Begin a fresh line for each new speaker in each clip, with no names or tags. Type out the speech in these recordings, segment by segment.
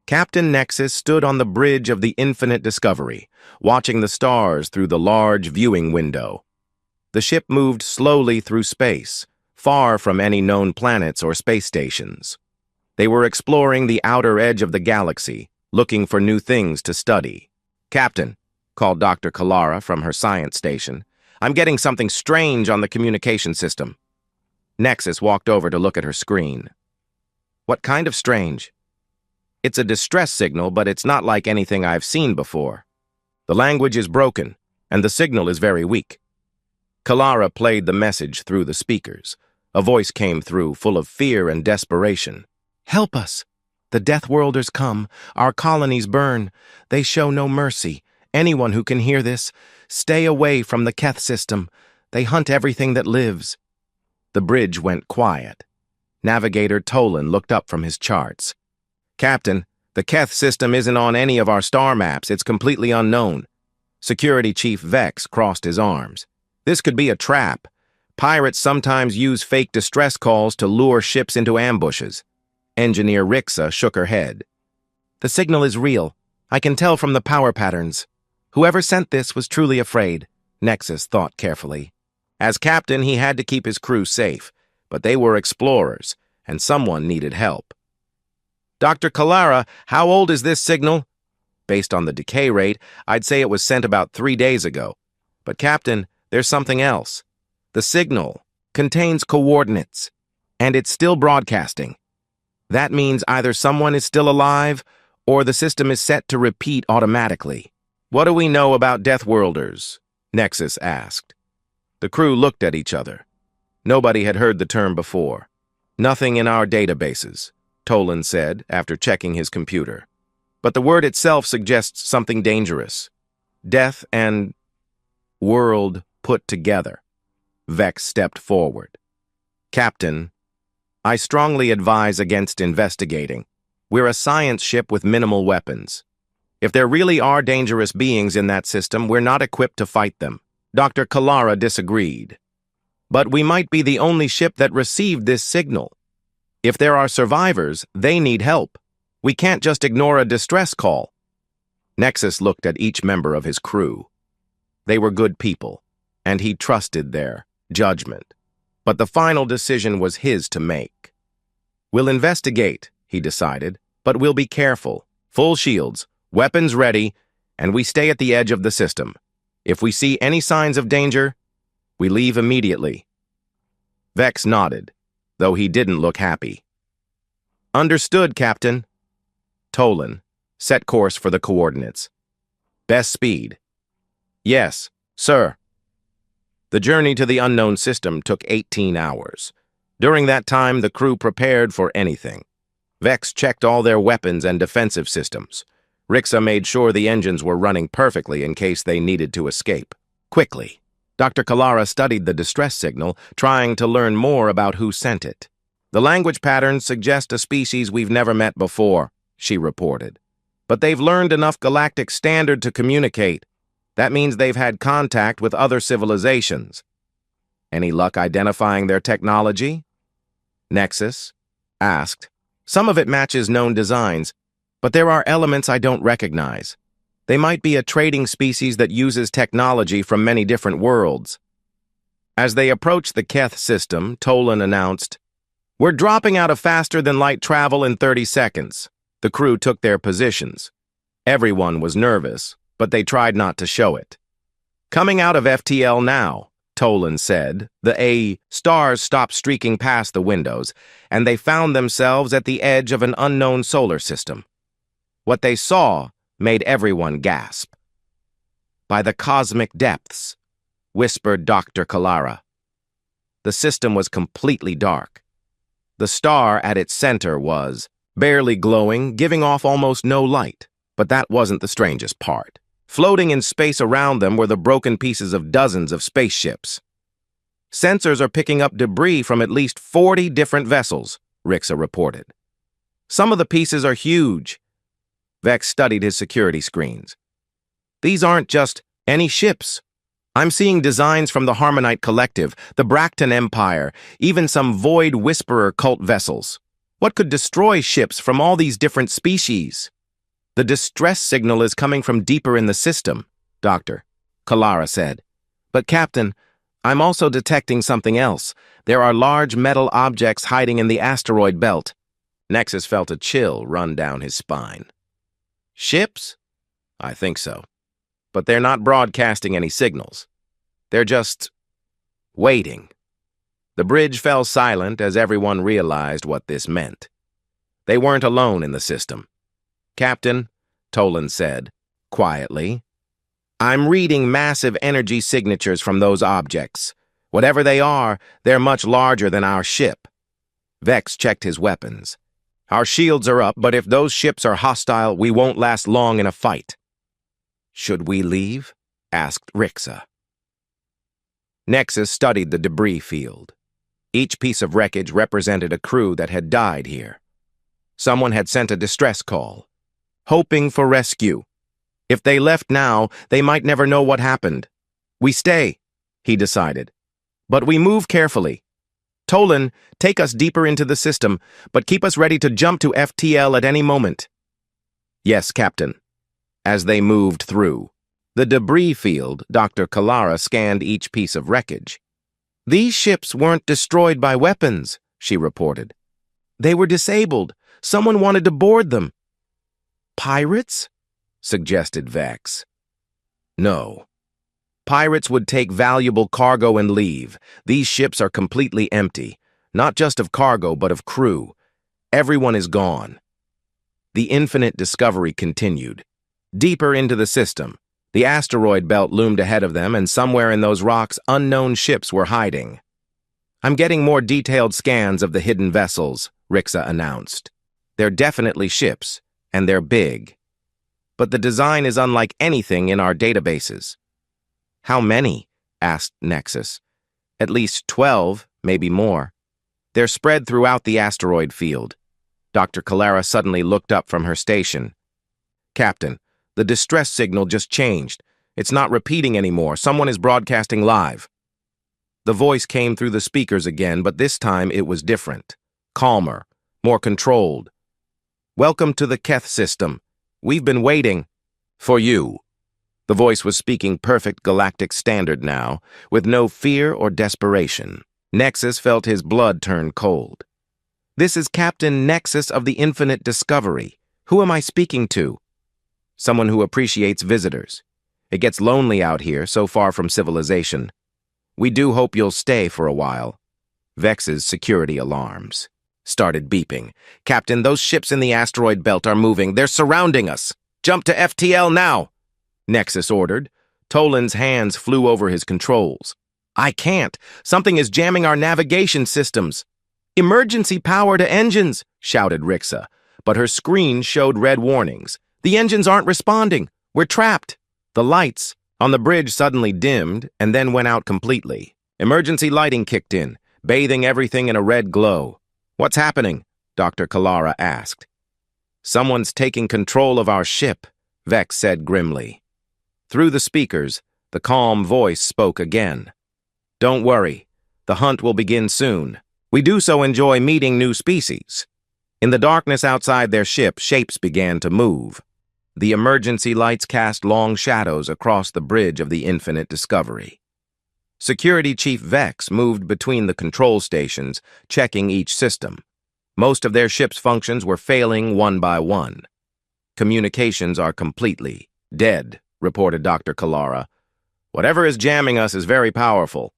Captain Nexus stood on the bridge of the Infinite Discovery, watching the stars through the large viewing window. The ship moved slowly through space, far from any known planets or space stations. They were exploring the outer edge of the galaxy, looking for new things to study. "Captain," called Dr. Kalara from her science station, "I'm getting something strange on the communication system." Nexus walked over to look at her screen. "What kind of strange?" "It's a distress signal, but it's not like anything I've seen before. The language is broken, and the signal is very weak." Kalara played the message through the speakers. A voice came through, full of fear and desperation. "Help us! The Deathworlders come. Our colonies burn. They show no mercy. Anyone who can hear this, stay away from the Keth system. They hunt everything that lives." The bridge went quiet. Navigator Tolan looked up from his charts. "Captain, the Keth system isn't on any of our star maps. It's completely unknown." Security Chief Vex crossed his arms. "This could be a trap. Pirates sometimes use fake distress calls to lure ships into ambushes." Engineer Rixa shook her head. "The signal is real. I can tell from the power patterns. Whoever sent this was truly afraid," Nexus thought carefully. As captain, he had to keep his crew safe, but they were explorers, and someone needed help. "Dr. Kalara, how old is this signal?" "Based on the decay rate, I'd say it was sent about 3 days ago. But Captain, there's something else. The signal contains coordinates, and it's still broadcasting. That means either someone is still alive, or the system is set to repeat automatically." "What do we know about Deathworlders?" Nexus asked. The crew looked at each other. Nobody had heard the term before. "Nothing in our databases," Tolan said after checking his computer. "But the word itself suggests something dangerous. Death and world put together." Vex stepped forward. "Captain, I strongly advise against investigating. We're a science ship with minimal weapons. If there really are dangerous beings in that system, we're not equipped to fight them." Dr. Kalara disagreed. "But we might be the only ship that received this signal. If there are survivors, they need help. We can't just ignore a distress call." Nexus looked at each member of his crew. They were good people, and he trusted their judgment. But the final decision was his to make. "We'll investigate," he decided, "but we'll be careful. Full shields, weapons ready, and we stay at the edge of the system. If we see any signs of danger, we leave immediately." Vex nodded, though he didn't look happy. "Understood, Captain." Tolan, set course for the coordinates. "Best speed." "Yes, sir." The journey to the unknown system took 18 hours. During that time, the crew prepared for anything. Vex checked all their weapons and defensive systems. Rixa made sure the engines were running perfectly in case they needed to escape. Quickly, Dr. Kalara studied the distress signal, trying to learn more about who sent it. "The language patterns suggest a species we've never met before," she reported. "But they've learned enough galactic standard to communicate. That means they've had contact with other civilizations." "Any luck identifying their technology?" Nexus asked. "Some of it matches known designs, but there are elements I don't recognize. They might be a trading species that uses technology from many different worlds." As they approached the Keth system, Tolan announced, "We're dropping out of faster-than-light travel in 30 seconds. The crew took their positions. Everyone was nervous, but they tried not to show it. "Coming out of FTL now," Tolan said. The stars stopped streaking past the windows, and they found themselves at the edge of an unknown solar system. What they saw made everyone gasp. "By the cosmic depths," whispered Dr. Kalara. The system was completely dark. The star at its center was barely glowing, giving off almost no light. But that wasn't the strangest part. Floating in space around them were the broken pieces of dozens of spaceships. "Sensors are picking up debris from at least 40 different vessels," Rixa reported. "Some of the pieces are huge." Vex studied his security screens. "These aren't just any ships. I'm seeing designs from the Harmonite Collective, the Bracton Empire, even some Void Whisperer cult vessels. What could destroy ships from all these different species?" The distress signal is coming from deeper in the system, Dr. Kalara said. But Captain, I'm also detecting something else. There are large metal objects hiding in the asteroid belt. Nexus felt a chill run down his spine. Ships? I think so. But they're not broadcasting any signals. They're just waiting. The bridge fell silent as everyone realized what this meant. They weren't alone in the system. Captain, Tolan said, quietly, I'm reading massive energy signatures from those objects. Whatever they are, they're much larger than our ship. Vex checked his weapons. Our shields are up, but if those ships are hostile, we won't last long in a fight. Should we leave? Asked Rixa. Nexus studied the debris field. Each piece of wreckage represented a crew that had died here. Someone had sent a distress call, hoping for rescue. If they left now, they might never know what happened. We stay, he decided. But we move carefully. Tolan, take us deeper into the system, but keep us ready to jump to FTL at any moment. Yes, Captain. As they moved through the debris field, Dr. Kalara scanned each piece of wreckage. These ships weren't destroyed by weapons, she reported. They were disabled. Someone wanted to board them. Pirates? Suggested Vex. No. Pirates would take valuable cargo and leave. These ships are completely empty, not just of cargo, but of crew. Everyone is gone. The infinite discovery continued. Deeper into the system, the asteroid belt loomed ahead of them, and somewhere in those rocks, unknown ships were hiding. I'm getting more detailed scans of the hidden vessels, Rixa announced. They're definitely ships, and they're big. But the design is unlike anything in our databases. How many? Asked Nexus. At least 12, maybe more. They're spread throughout the asteroid field. Dr. Kalara suddenly looked up from her station. Captain, the distress signal just changed. It's not repeating anymore. Someone is broadcasting live. The voice came through the speakers again, but this time it was different. Calmer, more controlled. Welcome to the Keth system. We've been waiting for you. The voice was speaking perfect galactic standard now, with no fear or desperation. Nexus felt his blood turn cold. This is Captain Nexus of the Infinite Discovery. Who am I speaking to? Someone who appreciates visitors. It gets lonely out here, so far from civilization. We do hope you'll stay for a while. Vex's security alarms started beeping. Captain, those ships in the asteroid belt are moving. They're surrounding us. Jump to FTL now, Nexus ordered. Tolan's hands flew over his controls. I can't. Something is jamming our navigation systems. Emergency power to engines, shouted Rixa, but her screen showed red warnings. The engines aren't responding. We're trapped. The lights on the bridge suddenly dimmed and then went out completely. Emergency lighting kicked in, bathing everything in a red glow. What's happening? Dr. Kalara asked. Someone's taking control of our ship, Vex said grimly. Through the speakers, the calm voice spoke again. Don't worry. The hunt will begin soon. We do so enjoy meeting new species. In the darkness outside their ship, shapes began to move. The emergency lights cast long shadows across the bridge of the Infinite Discovery. Security Chief Vex moved between the control stations, checking each system. Most of their ship's functions were failing one by one. Communications are completely dead, reported Dr. Kalara. Whatever is jamming us is very powerful.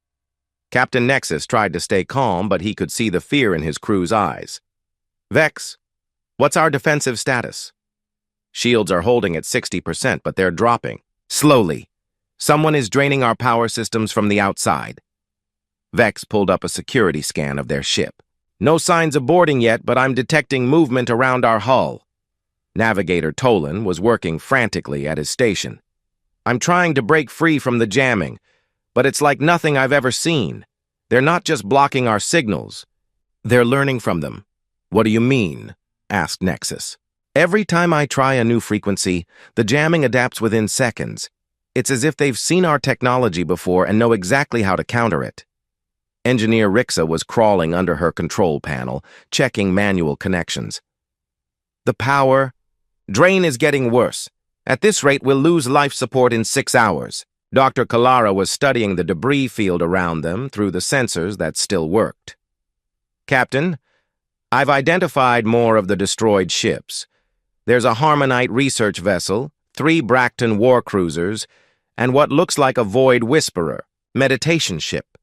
Captain Nexus tried to stay calm, but he could see the fear in his crew's eyes. Vex, what's our defensive status? Shields are holding at 60%, but they're dropping. Slowly. Someone is draining our power systems from the outside. Vex pulled up a security scan of their ship. No signs of boarding yet, but I'm detecting movement around our hull. Navigator Tolan was working frantically at his station. I'm trying to break free from the jamming, but it's like nothing I've ever seen. They're not just blocking our signals. They're learning from them. What do you mean? Asked Nexus. Every time I try a new frequency, the jamming adapts within seconds. It's as if they've seen our technology before and know exactly how to counter it. Engineer Rixa was crawling under her control panel, checking manual connections. The power Drain is getting worse. At this rate, we'll lose life support in 6 hours. Dr. Kalara was studying the debris field around them through the sensors that still worked. Captain, I've identified more of the destroyed ships. There's a Harmonite research vessel, 3 Bracton war cruisers, and what looks like a Void Whisperer, meditation ship.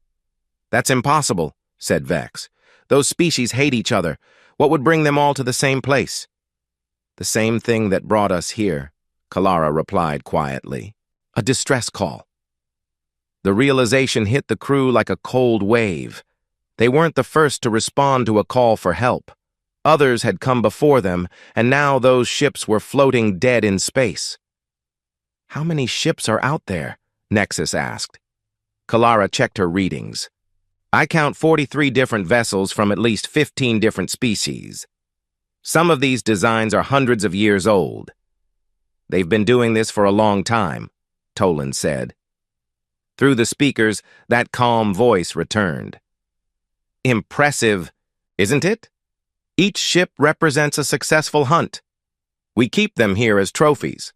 That's impossible, said Vex. Those species hate each other. What would bring them all to the same place? The same thing that brought us here, Kalara replied quietly. A distress call. The realization hit the crew like a cold wave. They weren't the first to respond to a call for help. Others had come before them, and now those ships were floating dead in space. How many ships are out there? Nexus asked. Kalara checked her readings. I count 43 different vessels from at least 15 different species. Some of these designs are hundreds of years old. They've been doing this for a long time, Tolan said. Through the speakers, that calm voice returned. Impressive, isn't it? Each ship represents a successful hunt. We keep them here as trophies.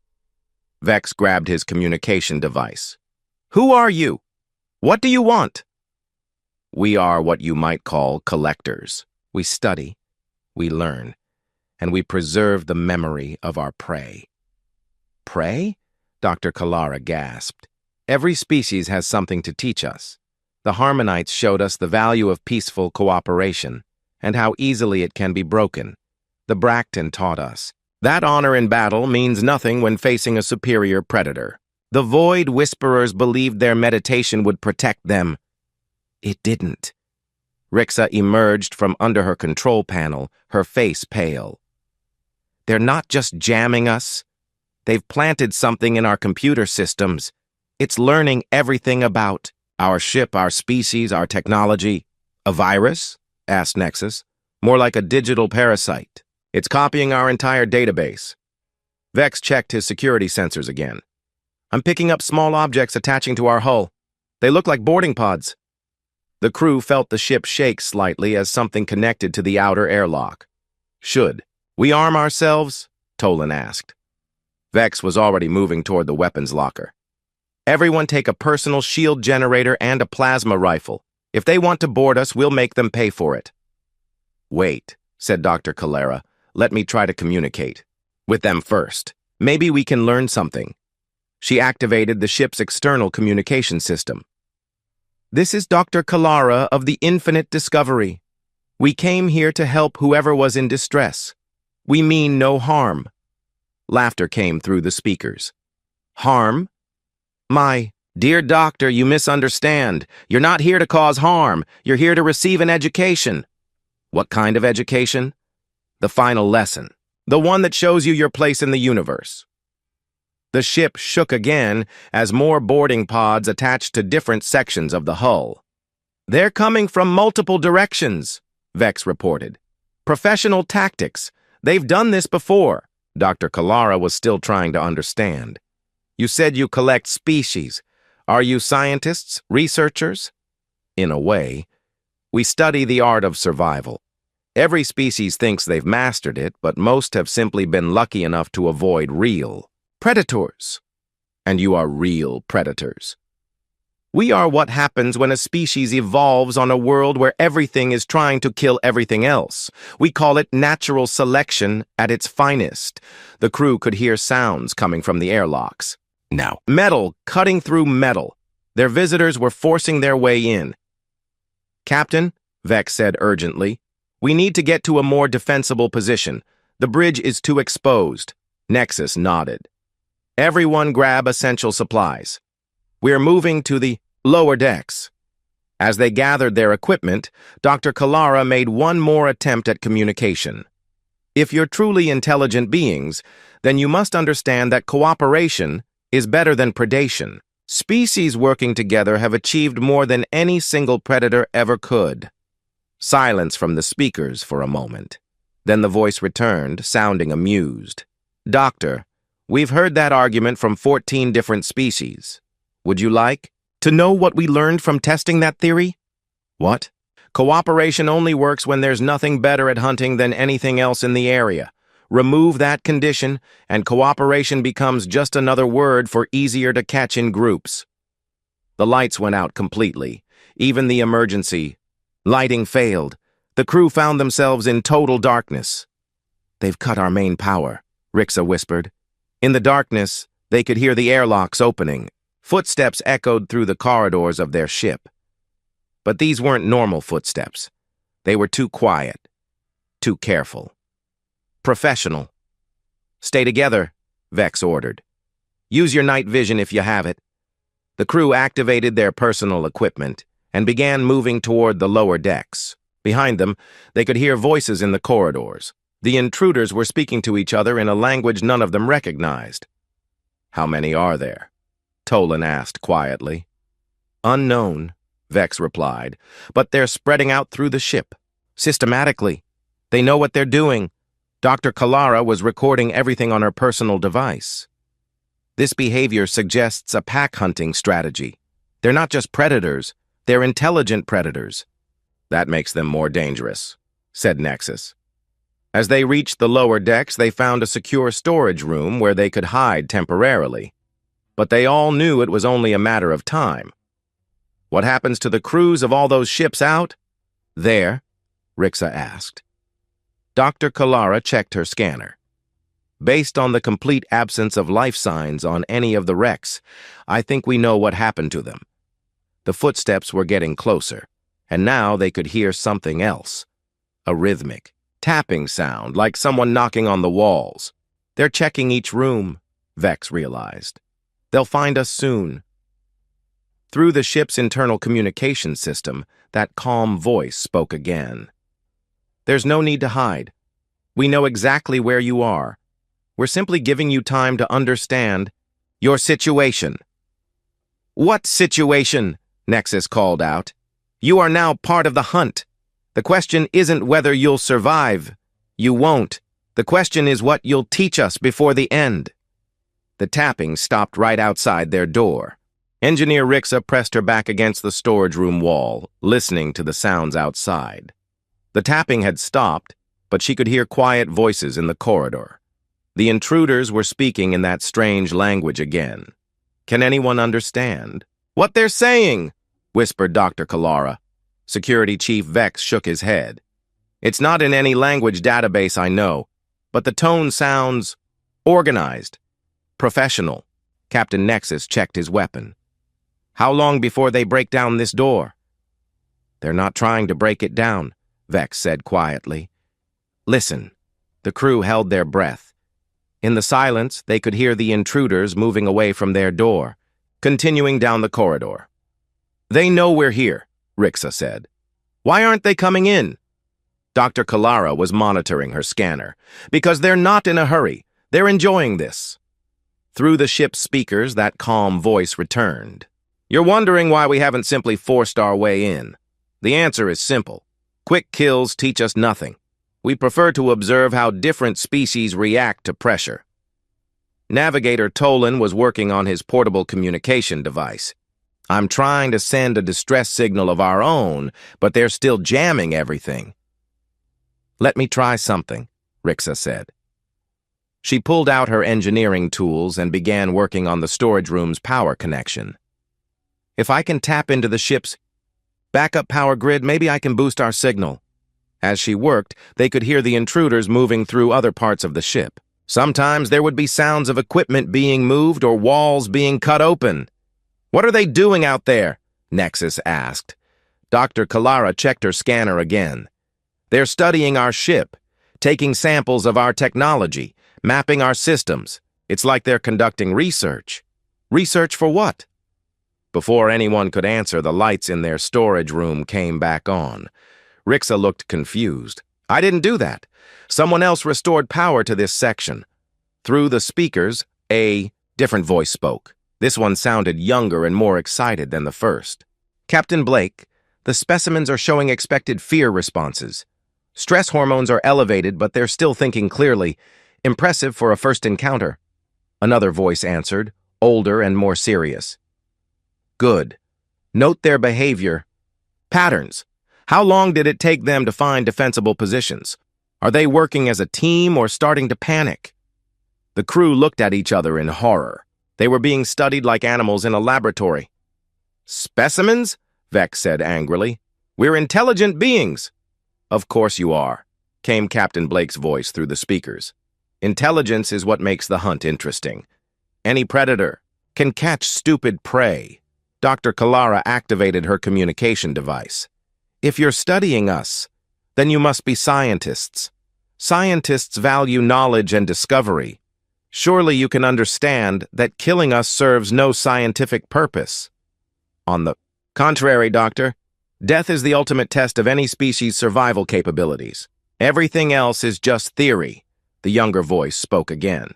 Vex grabbed his communication device. Who are you? What do you want? We are what you might call collectors. We study, we learn, and we preserve the memory of our prey. Prey? Dr. Kalara gasped. Every species has something to teach us. The Harmonites showed us the value of peaceful cooperation and how easily it can be broken. The Bracton taught us that honor in battle means nothing when facing a superior predator. The Void Whisperers believed their meditation would protect them. It didn't. Rixa emerged from under her control panel, her face pale. They're not just jamming us. They've planted something in our computer systems. It's learning everything about our ship, our species, our technology. A virus? Asked Nexus. More like a digital parasite. It's copying our entire database. Vex checked his security sensors again. I'm picking up small objects attaching to our hull. They look like boarding pods. The crew felt the ship shake slightly as something connected to the outer airlock. Should we arm ourselves? Tolan asked. Vex was already moving toward the weapons locker. Everyone take a personal shield generator and a plasma rifle. If they want to board us, we'll make them pay for it. Wait, said Dr. Kalara. Let me try to communicate with them first. Maybe we can learn something. She activated the ship's external communication system. This is Dr. Kalara of the Infinite Discovery. We came here to help whoever was in distress. We mean no harm. Laughter came through the speakers. Harm? My dear doctor, you misunderstand. You're not here to cause harm. You're here to receive an education. What kind of education? The final lesson. The one that shows you your place in the universe. The ship shook again as more boarding pods attached to different sections of the hull. They're coming from multiple directions, Vex reported. Professional tactics. They've done this before. Dr. Kalara was still trying to understand. You said you collect species. Are you scientists, researchers? In a way, we study the art of survival. Every species thinks they've mastered it, but most have simply been lucky enough to avoid real predators. And you are real predators. We are what happens when a species evolves on a world where everything is trying to kill everything else. We call it natural selection at its finest. The crew could hear sounds coming from the airlocks. Now, metal cutting through metal. Their visitors were forcing their way in. Captain, Vex said urgently, we need to get to a more defensible position. The bridge is too exposed. Nexus nodded. Everyone grab essential supplies. We're moving to the lower decks. As they gathered their equipment, Dr. Kalara made one more attempt at communication. If you're truly intelligent beings, then you must understand that cooperation is better than predation. Species working together have achieved more than any single predator ever could. Silence from the speakers for a moment. Then the voice returned, sounding amused. Doctor, we've heard that argument from 14 different species. Would you like to know what we learned from testing that theory? What? Cooperation only works when there's nothing better at hunting than anything else in the area. Remove that condition, and cooperation becomes just another word for easier to catch in groups. The lights went out completely. Even the emergency lighting failed. The crew found themselves in total darkness. "They've cut our main power," Rixa whispered. In the darkness, they could hear the airlocks opening. Footsteps echoed through the corridors of their ship. But these weren't normal footsteps. They were too quiet, too careful. Professional. "Stay together," Vex ordered. "Use your night vision if you have it." The crew activated their personal equipment and began moving toward the lower decks. Behind them, they could hear voices in the corridors. The intruders were speaking to each other in a language none of them recognized. "How many are there?" Tolan asked quietly. "Unknown," Vex replied, "but they're spreading out through the ship. Systematically. They know what they're doing. Dr. Kalara was recording everything on her personal device. This behavior suggests a pack-hunting strategy. They're not just predators, they're intelligent predators." "That makes them more dangerous," said Nexus. As they reached the lower decks, they found a secure storage room where they could hide temporarily. But they all knew it was only a matter of time. "What happens to the crews of all those ships out?" "There?" Rixa asked. Dr. Kalara checked her scanner. "Based on the complete absence of life signs on any of the wrecks, I think we know what happened to them." The footsteps were getting closer, and now they could hear something else. A rhythmic, tapping sound, like someone knocking on the walls. "They're checking each room," Vex realized. "They'll find us soon." Through the ship's internal communication system, that calm voice spoke again. "There's no need to hide. We know exactly where you are. We're simply giving you time to understand your situation." "What situation?" Nexus called out. "You are now part of the hunt. The question isn't whether you'll survive. You won't. The question is what you'll teach us before the end." The tapping stopped right outside their door. Engineer Rixa pressed her back against the storage room wall, listening to the sounds outside. The tapping had stopped, but she could hear quiet voices in the corridor. The intruders were speaking in that strange language again. Can anyone understand what they're saying? Whispered Dr. Kalara. Security Chief Vex shook his head. It's not in any language database I know, but the tone sounds organized, professional. Captain Nexus checked his weapon. How long before they break down this door? They're not trying to break it down, Vex said quietly. Listen. The crew held their breath. In the silence, they could hear the intruders moving away from their door, continuing down the corridor. They know we're here, Rixa said. Why aren't they coming in? Dr. Kalara was monitoring her scanner. Because they're not in a hurry. They're enjoying this. Through the ship's speakers, that calm voice returned. You're wondering why we haven't simply forced our way in. The answer is simple. Quick kills teach us nothing. We prefer to observe how different species react to pressure. Navigator Tolan was working on his portable communication device. I'm trying to send a distress signal of our own, but they're still jamming everything. Let me try something, Rixa said. She pulled out her engineering tools and began working on the storage room's power connection. If I can tap into the ship's backup power grid, maybe I can boost our signal. As she worked, they could hear the intruders moving through other parts of the ship. Sometimes there would be sounds of equipment being moved or walls being cut open. What are they doing out there? Nexus asked. Dr. Kalara checked her scanner again. They're studying our ship, taking samples of our technology, mapping our systems. It's like they're conducting research. Research for what? Before anyone could answer, the lights in their storage room came back on. Rixa looked confused. I didn't do that. Someone else restored power to this section. Through the speakers, a different voice spoke. This one sounded younger and more excited than the first. Captain Blake, the specimens are showing expected fear responses. Stress hormones are elevated, but they're still thinking clearly. Impressive for a first encounter. Another voice answered, older and more serious. Good. Note their behavior. Patterns. How long did it take them to find defensible positions? Are they working as a team or starting to panic? The crew looked at each other in horror. They were being studied like animals in a laboratory. Specimens? Vex said angrily. We're intelligent beings. Of course you are, came Captain Blake's voice through the speakers. Intelligence is what makes the hunt interesting. Any predator can catch stupid prey. Dr. Kalara activated her communication device. If you're studying us, then you must be scientists. Scientists value knowledge and discovery. Surely you can understand that killing us serves no scientific purpose. On the contrary, Doctor, death is the ultimate test of any species' survival capabilities. Everything else is just theory, the younger voice spoke again.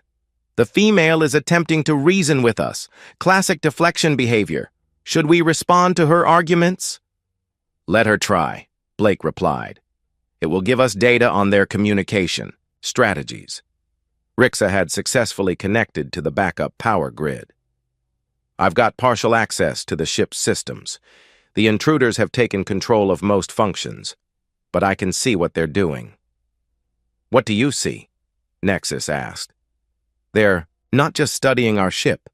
The female is attempting to reason with us. Classic deflection behavior. Should we respond to her arguments? Let her try, Blake replied. It will give us data on their communication, strategies. Rixa had successfully connected to the backup power grid. I've got partial access to the ship's systems. The intruders have taken control of most functions, but I can see what they're doing. What do you see? Nexus asked. They're not just studying our ship.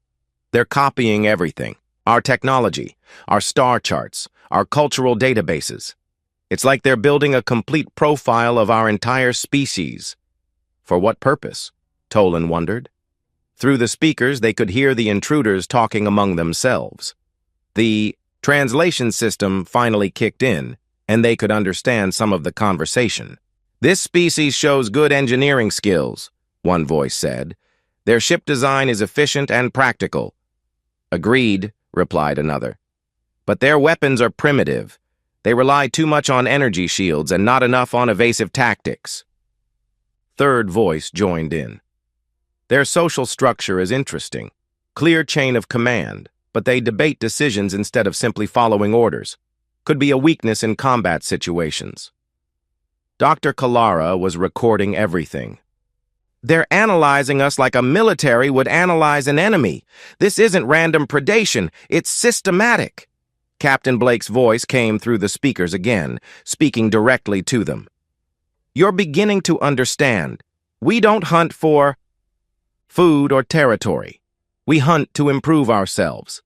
They're copying everything. Our technology, our star charts, our cultural databases. It's like they're building a complete profile of our entire species. For what purpose? Tolan wondered. Through the speakers, they could hear the intruders talking among themselves. The translation system finally kicked in, and they could understand some of the conversation. This species shows good engineering skills, one voice said. Their ship design is efficient and practical. Agreed, replied another. But their weapons are primitive. They rely too much on energy shields and not enough on evasive tactics. Third voice joined in. Their social structure is interesting. Clear chain of command, but they debate decisions instead of simply following orders. Could be a weakness in combat situations. Dr. Kalara was recording everything. They're analyzing us like a military would analyze an enemy. This isn't random predation, it's systematic. Captain Blake's voice came through the speakers again, speaking directly to them. You're beginning to understand. We don't hunt for food or territory. We hunt to improve ourselves.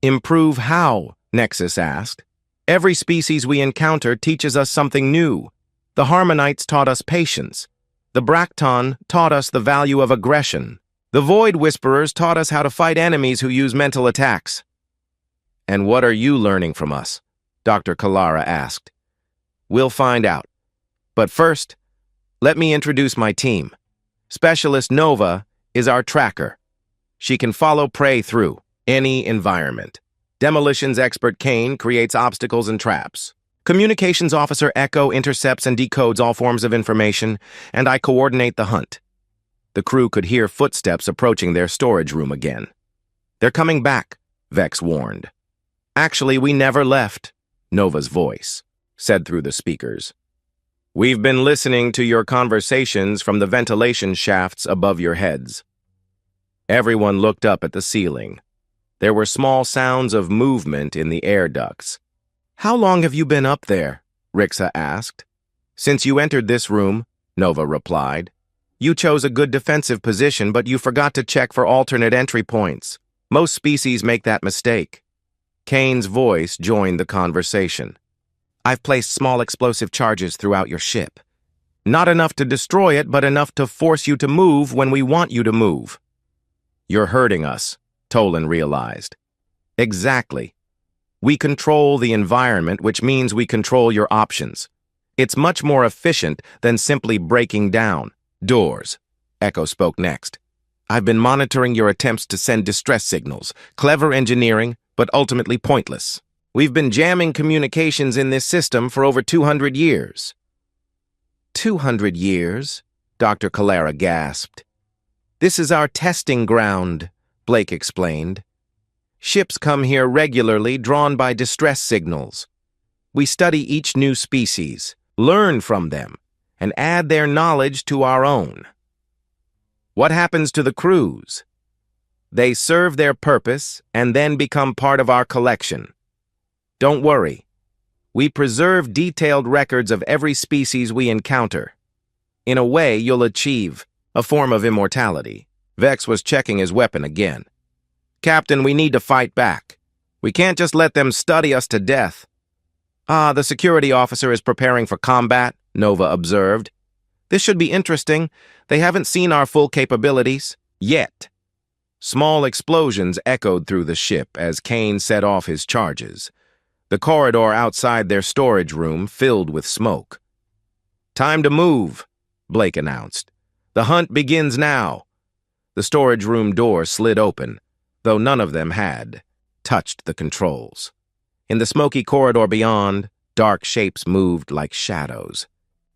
Improve how? Nexus asked. Every species we encounter teaches us something new. The Harmonites taught us patience. The Bracton taught us the value of aggression. The Void Whisperers taught us how to fight enemies who use mental attacks. And what are you learning from us? Dr. Kalara asked. We'll find out. But first, let me introduce my team. Specialist Nova is our tracker. She can follow prey through any environment. Demolitions expert Kane creates obstacles and traps. Communications Officer Echo intercepts and decodes all forms of information, and I coordinate the hunt. The crew could hear footsteps approaching their storage room again. They're coming back, Vex warned. Actually, we never left, Nova's voice said through the speakers. We've been listening to your conversations from the ventilation shafts above your heads. Everyone looked up at the ceiling. There were small sounds of movement in the air ducts. How long have you been up there? Rixa asked. Since you entered this room, Nova replied. You chose a good defensive position, but you forgot to check for alternate entry points. Most species make that mistake. Kane's voice joined the conversation. I've placed small explosive charges throughout your ship. Not enough to destroy it, but enough to force you to move when we want you to move. You're hurting us, Tolan realized. Exactly. We control the environment, which means we control your options. It's much more efficient than simply breaking down doors. Echo spoke next. I've been monitoring your attempts to send distress signals. Clever engineering, but ultimately pointless. We've been jamming communications in this system for over 200 years. 200 years? Dr. Kalara gasped. This is our testing ground, Blake explained. Ships come here regularly, drawn by distress signals. We study each new species, learn from them, and add their knowledge to our own. What happens to the crews? They serve their purpose and then become part of our collection. Don't worry. We preserve detailed records of every species we encounter. In a way, you'll achieve a form of immortality. Vex was checking his weapon again. Captain, we need to fight back. We can't just let them study us to death. Ah, the security officer is preparing for combat, Nova observed. This should be interesting. They haven't seen our full capabilities yet. Small explosions echoed through the ship as Kane set off his charges. The corridor outside their storage room filled with smoke. Time to move, Blake announced. The hunt begins now. The storage room door slid open, though none of them had touched the controls. In the smoky corridor beyond, dark shapes moved like shadows.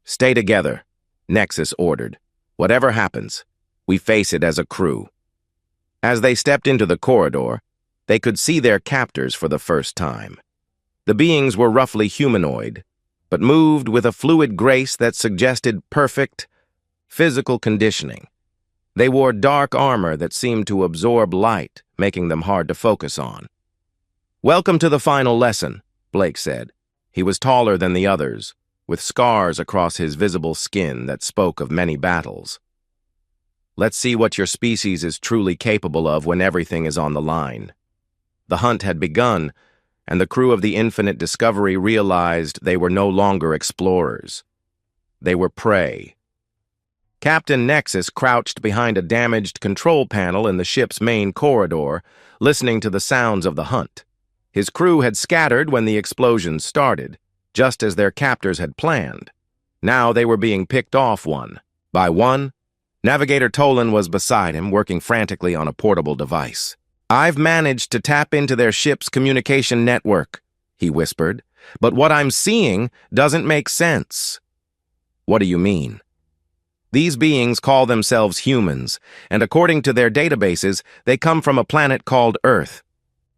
Stay together, Nexus ordered. Whatever happens, we face it as a crew. As they stepped into the corridor, they could see their captors for the first time. The beings were roughly humanoid, but moved with a fluid grace that suggested perfect physical conditioning. They wore dark armor that seemed to absorb light, making them hard to focus on. "Welcome to the final lesson," Blake said. He was taller than the others, with scars across his visible skin that spoke of many battles. "Let's see what your species is truly capable of when everything is on the line." The hunt had begun, and the crew of the Infinite Discovery realized they were no longer explorers. They were prey. Captain Nexus crouched behind a damaged control panel in the ship's main corridor, listening to the sounds of the hunt. His crew had scattered when the explosions started, just as their captors had planned. Now they were being picked off one by one. Navigator Tolan was beside him, working frantically on a portable device. "I've managed to tap into their ship's communication network," he whispered, "but what I'm seeing doesn't make sense." "What do you mean?" "These beings call themselves humans, and according to their databases, they come from a planet called Earth.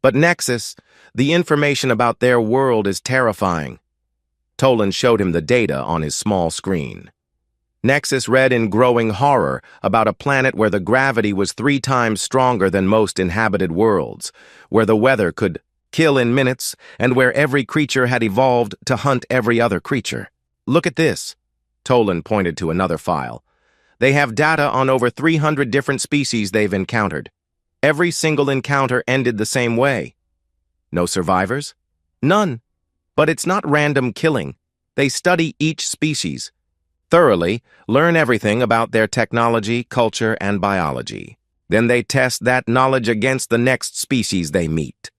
But Nexus, the information about their world is terrifying." Tolan showed him the data on his small screen. Nexus read in growing horror about a planet where the gravity was 3 times stronger than most inhabited worlds, where the weather could kill in minutes, and where every creature had evolved to hunt every other creature. "Look at this." Tolan pointed to another file. "They have data on over 300 different species they've encountered. Every single encounter ended the same way. No survivors? None. But it's not random killing. They study each species thoroughly, learn everything about their technology, culture, and biology. Then they test that knowledge against the next species they meet."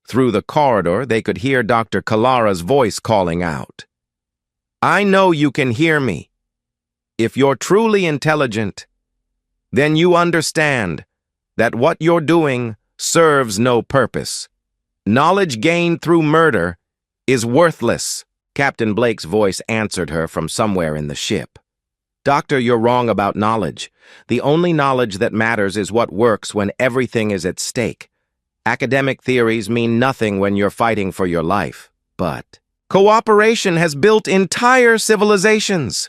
Through the corridor, they could hear Dr. Kalara's voice calling out. "I know you can hear me. If you're truly intelligent, then you understand that what you're doing serves no purpose. Knowledge gained through murder is worthless." Captain Blake's voice answered her from somewhere in the ship. "Doctor, you're wrong about knowledge. The only knowledge that matters is what works when everything is at stake. Academic theories mean nothing when you're fighting for your life. But cooperation has built entire civilizations."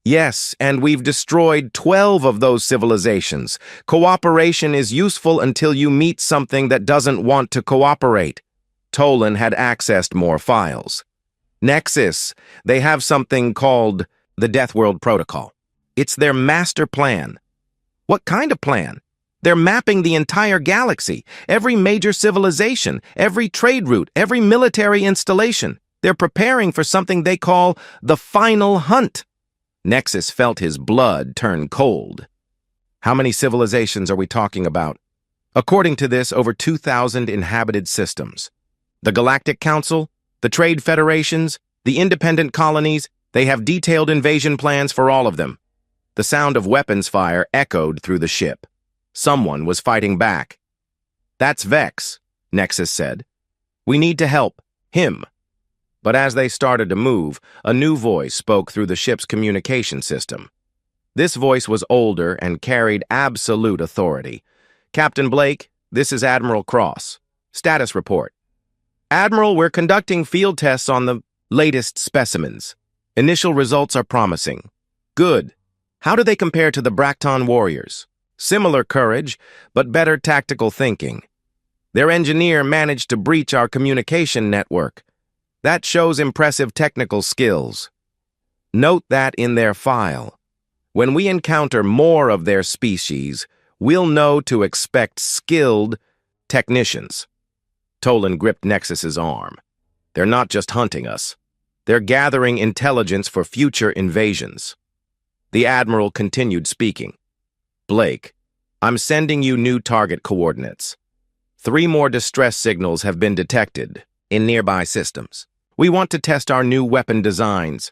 "Yes, and we've destroyed 12 of those civilizations. Cooperation is useful until you meet something that doesn't want to cooperate." Tolan had accessed more files. "Nexus, they have something called the Deathworld Protocol. It's their master plan." "What kind of plan?" "They're mapping the entire galaxy, every major civilization, every trade route, every military installation. They're preparing for something they call the final hunt." Nexus felt his blood turn cold. "How many civilizations are we talking about?" "According to this, over 2,000 inhabited systems. The Galactic Council, the Trade Federations, the independent colonies, they have detailed invasion plans for all of them." The sound of weapons fire echoed through the ship. Someone was fighting back. "That's Vex," Nexus said. "We need to help him." But as they started to move, a new voice spoke through the ship's communication system. This voice was older and carried absolute authority. "Captain Blake, this is Admiral Cross. Status report." "Admiral, we're conducting field tests on the latest specimens. Initial results are promising." "Good. How do they compare to the Bracton warriors?" "Similar courage, but better tactical thinking. Their engineer managed to breach our communication network. That shows impressive technical skills." Note that in their file. When we encounter more of their species, we'll know to expect skilled technicians. Tolan gripped Nexus's arm. They're not just hunting us. They're gathering intelligence for future invasions. The Admiral continued speaking. Blake, I'm sending you new target coordinates. 3 more distress signals have been detected in nearby systems. We want to test our new weapon designs.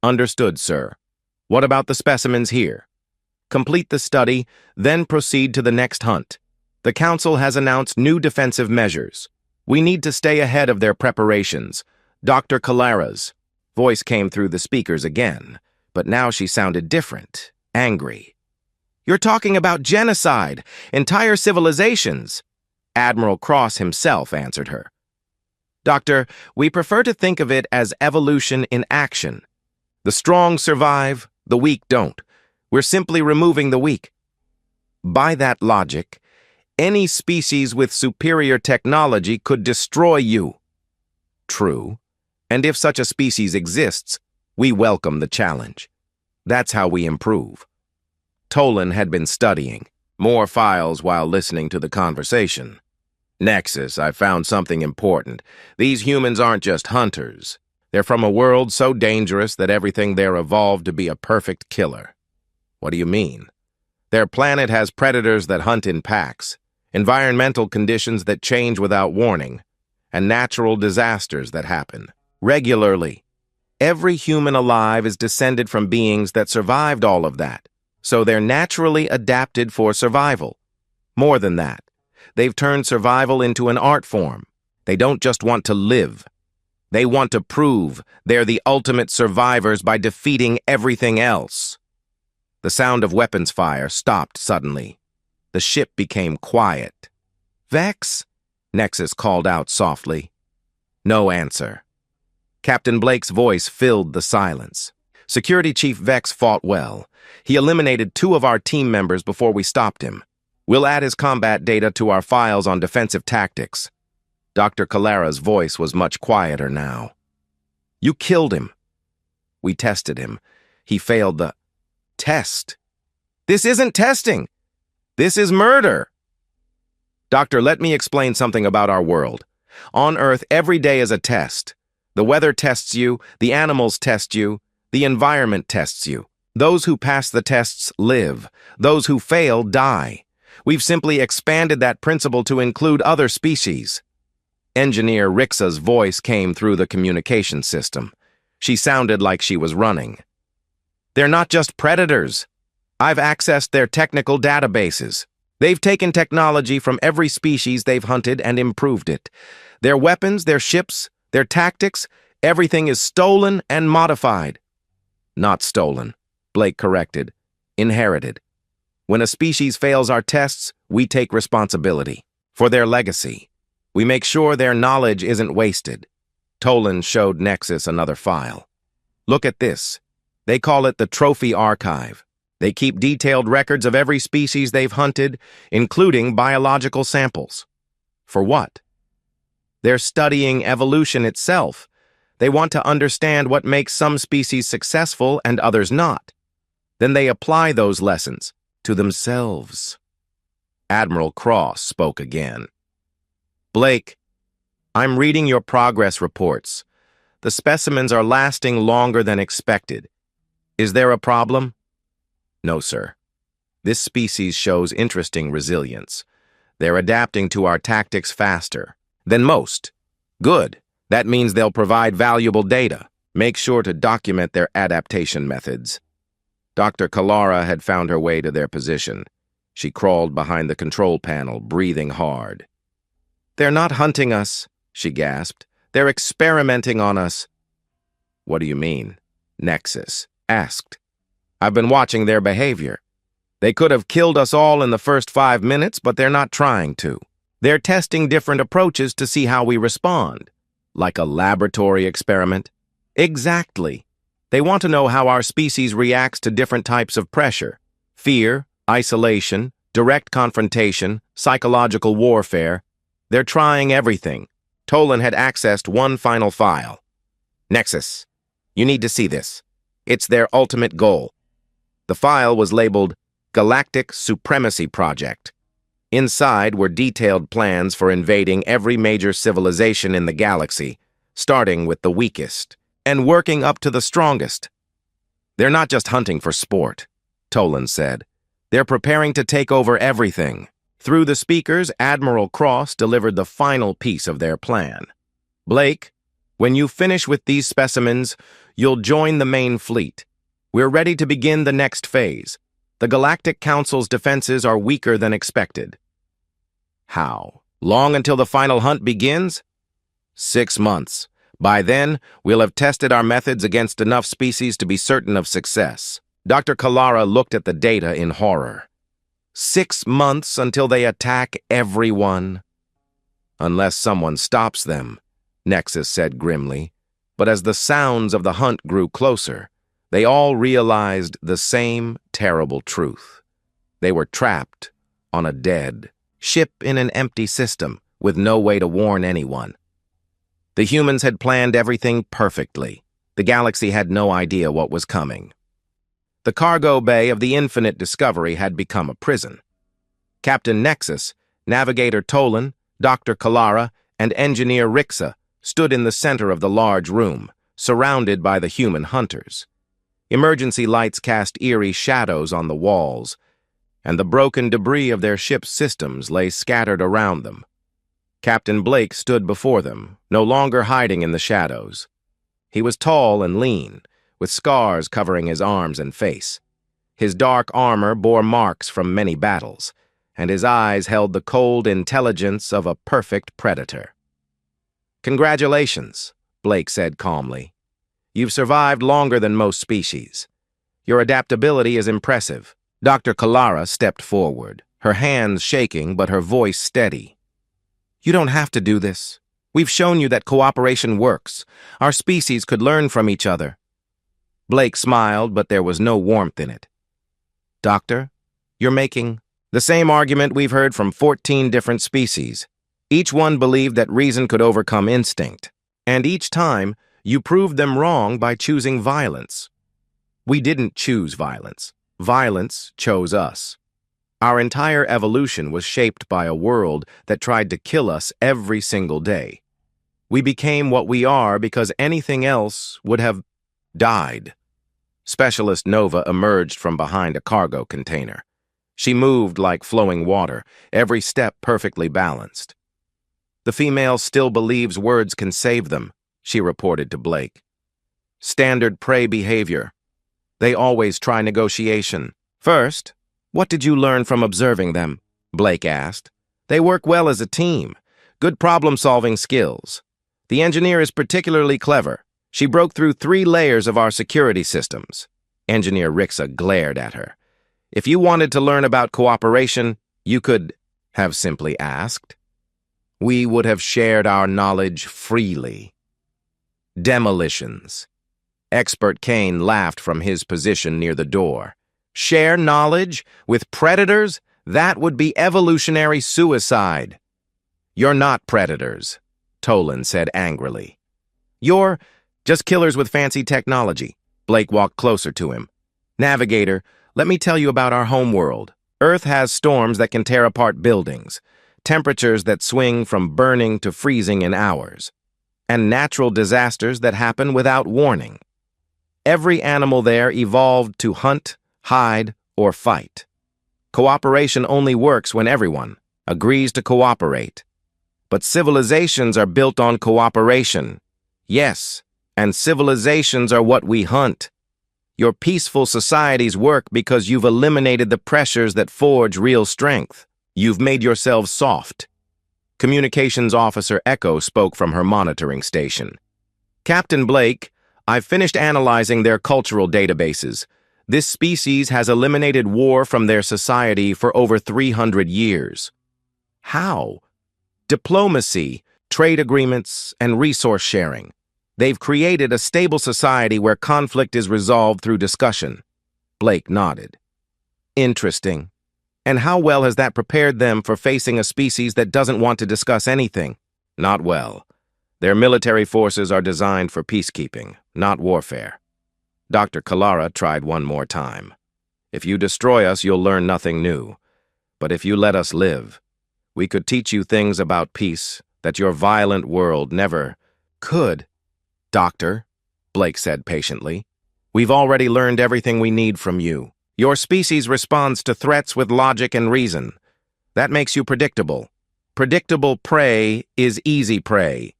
Understood, sir. What about the specimens here? Complete the study, then proceed to the next hunt. The Council has announced new defensive measures. We need to stay ahead of their preparations. Dr. Calara's voice came through the speakers again, but now she sounded different, angry. You're talking about genocide, entire civilizations. Admiral Cross himself answered her. Doctor, we prefer to think of it as evolution in action. The strong survive, the weak don't. We're simply removing the weak. By that logic, any species with superior technology could destroy you. True. And if such a species exists, we welcome the challenge. That's how we improve. Tolan had been studying more files while listening to the conversation. Nexus, I found something important. These humans aren't just hunters. They're from a world so dangerous that everything there evolved to be a perfect killer. What do you mean? Their planet has predators that hunt in packs, environmental conditions that change without warning, and natural disasters that happen regularly. Every human alive is descended from beings that survived all of that, so they're naturally adapted for survival. More than that, they've turned survival into an art form. They don't just want to live. They want to prove they're the ultimate survivors by defeating everything else. The sound of weapons fire stopped suddenly. The ship became quiet. Vex? Nexus called out softly. No answer. Captain Blake's voice filled the silence. Security Chief Vex fought well. He eliminated 2 of our team members before we stopped him. We'll add his combat data to our files on defensive tactics. Dr. Calara's voice was much quieter now. You killed him. We tested him. He failed the test. This isn't testing. This is murder. Doctor, let me explain something about our world. On Earth, every day is a test. The weather tests you, the animals test you, the environment tests you. Those who pass the tests live. Those who fail die. We've simply expanded that principle to include other species. Engineer Rixa's voice came through the communication system. She sounded like she was running. They're not just predators. I've accessed their technical databases. They've taken technology from every species they've hunted and improved it. Their weapons, their ships, their tactics, everything is stolen and modified. Not stolen, Blake corrected. Inherited. When a species fails our tests, we take responsibility for their legacy. We make sure their knowledge isn't wasted. Tolan showed Nexus another file. Look at this. They call it the Trophy Archive. They keep detailed records of every species they've hunted, including biological samples. For what? They're studying evolution itself. They want to understand what makes some species successful and others not. Then they apply those lessons to themselves. Admiral Cross spoke again. Blake, I'm reading your progress reports. The specimens are lasting longer than expected. Is there a problem? No, sir. This species shows interesting resilience. They're adapting to our tactics faster than most. Good. That means they'll provide valuable data. Make sure to document their adaptation methods. Dr. Calara had found her way to their position. She crawled behind the control panel, breathing hard. They're not hunting us, she gasped. They're experimenting on us. What do you mean? Nexus asked. I've been watching their behavior. They could have killed us all in the first 5 minutes, but they're not trying to. They're testing different approaches to see how we respond. Like a laboratory experiment? Exactly. They want to know how our species reacts to different types of pressure. Fear, isolation, direct confrontation, psychological warfare. They're trying everything. Tolan had accessed one final file. Nexus, you need to see this. It's their ultimate goal. The file was labeled Galactic Supremacy Project. Inside were detailed plans for invading every major civilization in the galaxy, starting with the weakest and working up to the strongest. They're not just hunting for sport, Tolan said. They're preparing to take over everything. Through the speakers, Admiral Cross delivered the final piece of their plan. Blake, when you finish with these specimens, you'll join the main fleet. We're ready to begin the next phase. The Galactic Council's defenses are weaker than expected. How? Long until the final hunt begins? 6 months. By then, we'll have tested our methods against enough species to be certain of success. Dr. Kalara looked at the data in horror. 6 months until they attack everyone. Unless someone stops them, Nexus said grimly. But as the sounds of the hunt grew closer, they all realized the same terrible truth. They were trapped on a dead ship in an empty system with no way to warn anyone. The humans had planned everything perfectly. The galaxy had no idea what was coming. The cargo bay of the Infinite Discovery had become a prison. Captain Nexus, Navigator Tolan, Dr. Kalara, and Engineer Rixa stood in the center of the large room, surrounded by the human hunters. Emergency lights cast eerie shadows on the walls, and the broken debris of their ship's systems lay scattered around them. Captain Blake stood before them, no longer hiding in the shadows. He was tall and lean, with scars covering his arms and face. His dark armor bore marks from many battles, and his eyes held the cold intelligence of a perfect predator. "Congratulations," Blake said calmly. "You've survived longer than most species. Your adaptability is impressive." Dr. Kalara stepped forward, her hands shaking but her voice steady. "You don't have to do this. We've shown you that cooperation works. Our species could learn from each other." Blake smiled, but there was no warmth in it. "Doctor, you're making the same argument we've heard from 14 different species. Each one believed that reason could overcome instinct. And each time, you proved them wrong by choosing violence. We didn't choose violence. Violence chose us. Our entire evolution was shaped by a world that tried to kill us every single day. We became what we are because anything else would have died." Specialist Nova emerged from behind a cargo container. She moved like flowing water, every step perfectly balanced. "The female still believes words can save them," she reported to Blake. "Standard prey behavior. They always try negotiation. First, what did you learn from observing them?" Blake asked. "They work well as a team. Good problem-solving skills. The engineer is particularly clever. She broke through 3 layers of our security systems." Engineer Rixa glared at her. "If you wanted to learn about cooperation, you could have simply asked. We would have shared our knowledge freely." Demolitions. Expert Kane laughed from his position near the door. "Share knowledge with predators? That would be evolutionary suicide." "You're not predators," Tolan said angrily. "You're just killers with fancy technology." Blake walked closer to him. "Navigator, let me tell you about our homeworld. Earth has storms that can tear apart buildings, temperatures that swing from burning to freezing in hours, and natural disasters that happen without warning. Every animal there evolved to hunt, hide, or fight. Cooperation only works when everyone agrees to cooperate. But civilizations are built on cooperation. Yes, and civilizations are what we hunt. Your peaceful societies work because you've eliminated the pressures that forge real strength. You've made yourselves soft." Communications Officer Echo spoke from her monitoring station. "Captain Blake, I've finished analyzing their cultural databases. This species has eliminated war from their society for over 300 years. How? Diplomacy, trade agreements, and resource sharing. They've created a stable society where conflict is resolved through discussion." Blake nodded. "Interesting. And how well has that prepared them for facing a species that doesn't want to discuss anything?" "Not well. Their military forces are designed for peacekeeping, not warfare." Dr. Kalara tried one more time. If you destroy us, you'll learn nothing new. But if you let us live, we could teach you things about peace that your violent world never could. Doctor, Blake said patiently, we've already learned everything we need from you. Your species responds to threats with logic and reason. That makes you predictable. Predictable prey is easy prey.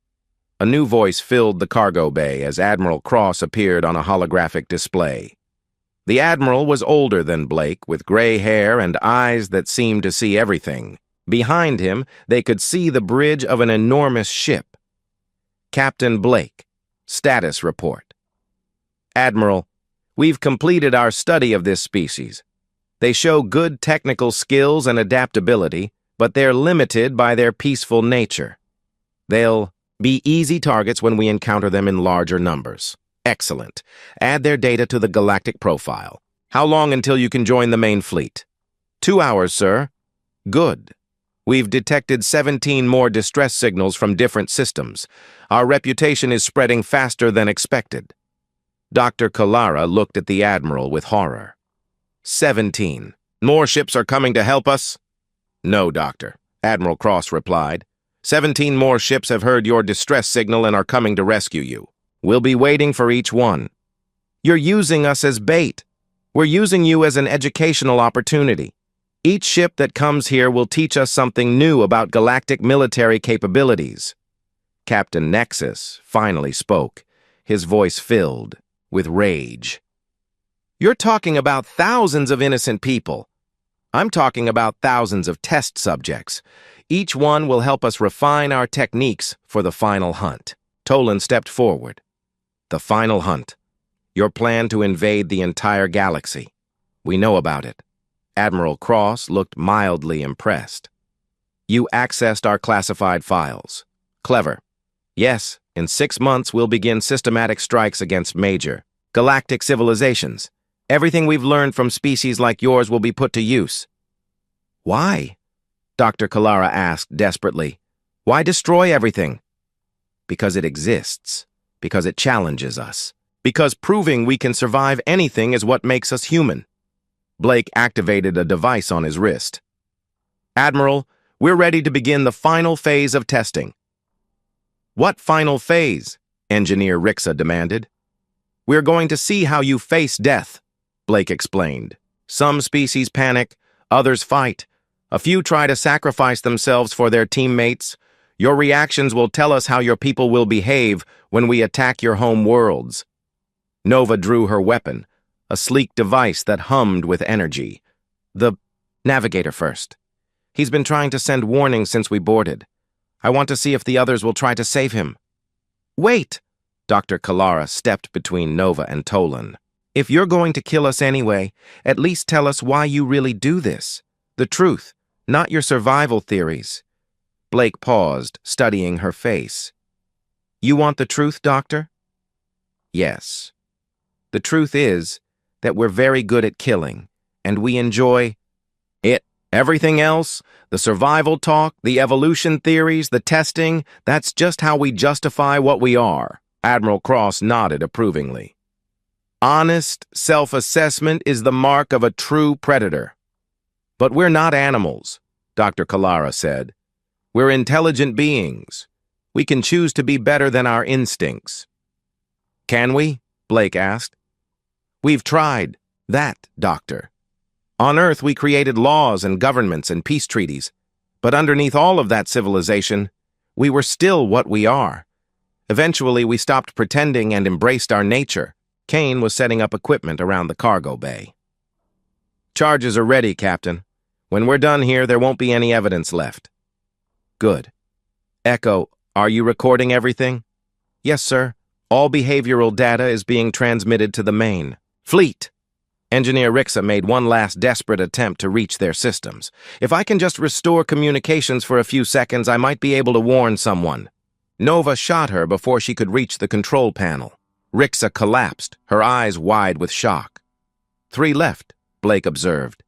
A new voice filled the cargo bay as Admiral Cross appeared on a holographic display. The Admiral was older than Blake, with gray hair and eyes that seemed to see everything. Behind him, they could see the bridge of an enormous ship. Captain Blake, status report. Admiral, we've completed our study of this species. They show good technical skills and adaptability, but they're limited by their peaceful nature. They'll be easy targets when we encounter them in larger numbers. Excellent. Add their data to the galactic profile. How long until you can join the main fleet? 2 hours, sir. Good. We've detected 17 more distress signals from different systems. Our reputation is spreading faster than expected. Dr. Kalara looked at the Admiral with horror. 17. More ships are coming to help us? No, Doctor, Admiral Cross replied. 17 more ships have heard your distress signal and are coming to rescue you. We'll be waiting for each one. You're using us as bait. We're using you as an educational opportunity. Each ship that comes here will teach us something new about galactic military capabilities. Captain Nexus finally spoke, his voice filled with rage. You're talking about thousands of innocent people. I'm talking about thousands of test subjects. Each one will help us refine our techniques for the final hunt. Tolan stepped forward. The final hunt. Your plan to invade the entire galaxy. We know about it. Admiral Cross looked mildly impressed. You accessed our classified files. Clever. Yes, in 6 months we'll begin systematic strikes against major galactic civilizations. Everything we've learned from species like yours will be put to use. Why? Dr. Kalara asked desperately. Why destroy everything? Because it exists. Because it challenges us. Because proving we can survive anything is what makes us human. Blake activated a device on his wrist. Admiral, we're ready to begin the final phase of testing. What final phase? Engineer Rixa demanded. We're going to see how you face death, Blake explained. Some species panic, others fight. A few try to sacrifice themselves for their teammates. Your reactions will tell us how your people will behave when we attack your home worlds. Nova drew her weapon, a sleek device that hummed with energy. The navigator first. He's been trying to send warnings since we boarded. I want to see if the others will try to save him. Wait! Dr. Kalara stepped between Nova and Tolan. If you're going to kill us anyway, at least tell us why you really do this. The truth, not your survival theories. Blake paused, studying her face. You want the truth, Doctor? Yes. The truth is that we're very good at killing, and we enjoy it. Everything else, the survival talk, the evolution theories, the testing, that's just how we justify what we are. Admiral Cross nodded approvingly. Honest self-assessment is the mark of a true predator. But we're not animals, Dr. Kalara said. We're intelligent beings. We can choose to be better than our instincts. Can we? Blake asked. We've tried that, Doctor. On Earth, we created laws and governments and peace treaties. But underneath all of that civilization, we were still what we are. Eventually, we stopped pretending and embraced our nature. Kane was setting up equipment around the cargo bay. Charges are ready, Captain. When we're done here, there won't be any evidence left. Good. Echo, are you recording everything? Yes, sir. All behavioral data is being transmitted to the main fleet. Engineer Rixa made one last desperate attempt to reach their systems. If I can just restore communications for a few seconds, I might be able to warn someone. Nova shot her before she could reach the control panel. Rixa collapsed, her eyes wide with shock. 3 left, Blake observed.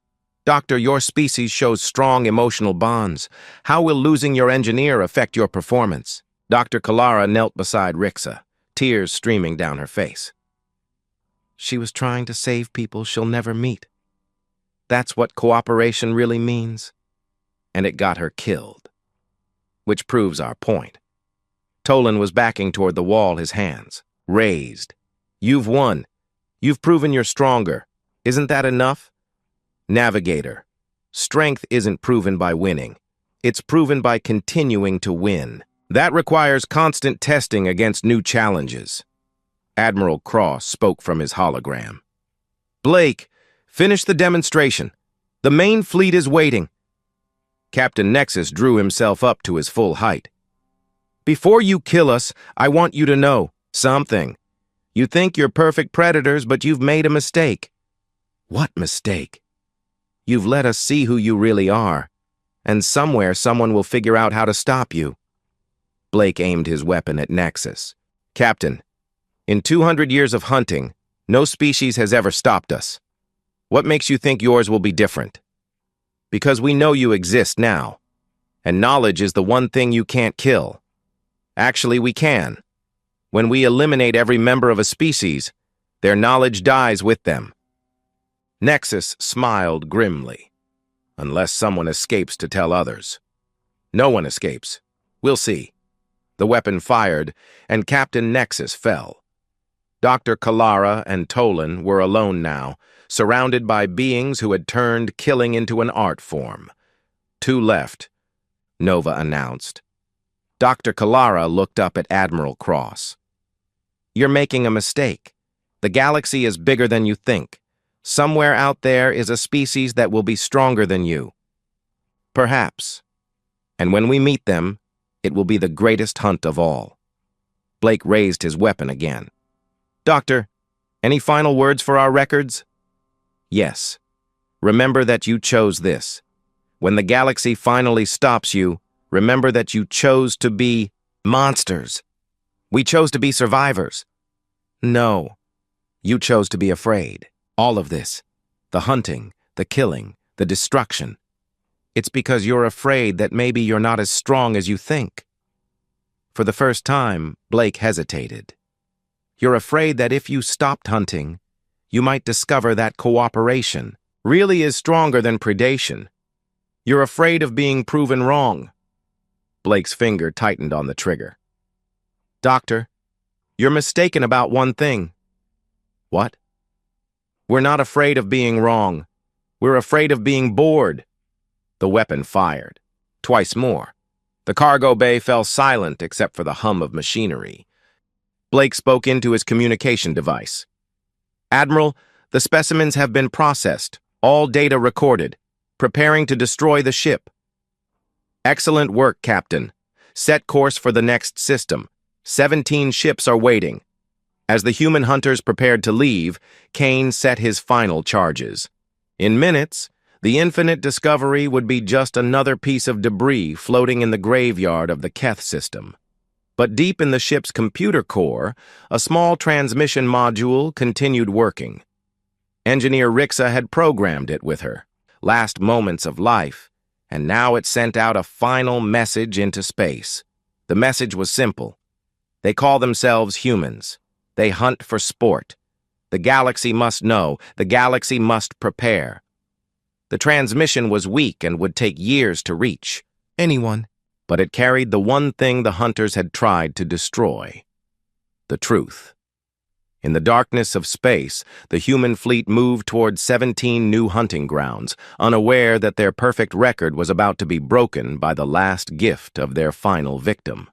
Doctor, your species shows strong emotional bonds. How will losing your engineer affect your performance? Dr. Kalara knelt beside Rixa, tears streaming down her face. she was trying to save people she'll never meet. That's what cooperation really means. And it got her killed. Which proves our point. Tolan was backing toward the wall, his hands raised. You've won. You've proven you're stronger. Isn't that enough? Navigator, strength isn't proven by winning. It's proven by continuing to win. That requires constant testing against new challenges. Admiral Cross spoke from his hologram. Blake, finish the demonstration. The main fleet is waiting. Captain Nexus drew himself up to his full height. Before you kill us, I want you to know something. You think you're perfect predators, but you've made a mistake. What mistake? You've let us see who you really are, and somewhere someone will figure out how to stop you. Blake aimed his weapon at Nexus. Captain, in 200 years of hunting, no species has ever stopped us. What makes you think yours will be different? Because we know you exist now, and knowledge is the one thing you can't kill. Actually, we can. When we eliminate every member of a species, their knowledge dies with them. Nexus smiled grimly. Unless someone escapes to tell others. No one escapes. We'll see. The weapon fired, and Captain Nexus fell. Dr. Kalara and Tolan were alone now, surrounded by beings who had turned killing into an art form. 2 left, Nova announced. Dr. Kalara looked up at Admiral Cross. You're making a mistake. The galaxy is bigger than you think. Somewhere out there is a species that will be stronger than you. Perhaps. And when we meet them, it will be the greatest hunt of all. Blake raised his weapon again. Doctor, any final words for our records? Yes. Remember that you chose this. When the galaxy finally stops you, remember that you chose to be monsters. We chose to be survivors. No. You chose to be afraid. All of this, the hunting, the killing, the destruction. It's because you're afraid that maybe you're not as strong as you think. For the first time, Blake hesitated. You're afraid that if you stopped hunting, you might discover that cooperation really is stronger than predation. You're afraid of being proven wrong. Blake's finger tightened on the trigger. Doctor, you're mistaken about one thing. What? We're not afraid of being wrong. We're afraid of being bored. The weapon fired. Twice more. The cargo bay fell silent except for the hum of machinery. Blake spoke into his communication device. Admiral, the specimens have been processed, all data recorded, preparing to destroy the ship. Excellent work, Captain. Set course for the next system. 17 ships are waiting. As the human hunters prepared to leave, Kane set his final charges. In minutes, the infinite discovery would be just another piece of debris floating in the graveyard of the Keth system. But deep in the ship's computer core, a small transmission module continued working. Engineer Rixa had programmed it with her last moments of life, and now it sent out a final message into space. The message was simple. They call themselves humans. They hunt for sport. The galaxy must know. The galaxy must prepare. The transmission was weak and would take years to reach anyone, but it carried the one thing the hunters had tried to destroy: the truth. In the darkness of space, the human fleet moved toward 17 new hunting grounds, unaware that their perfect record was about to be broken by the last gift of their final victim.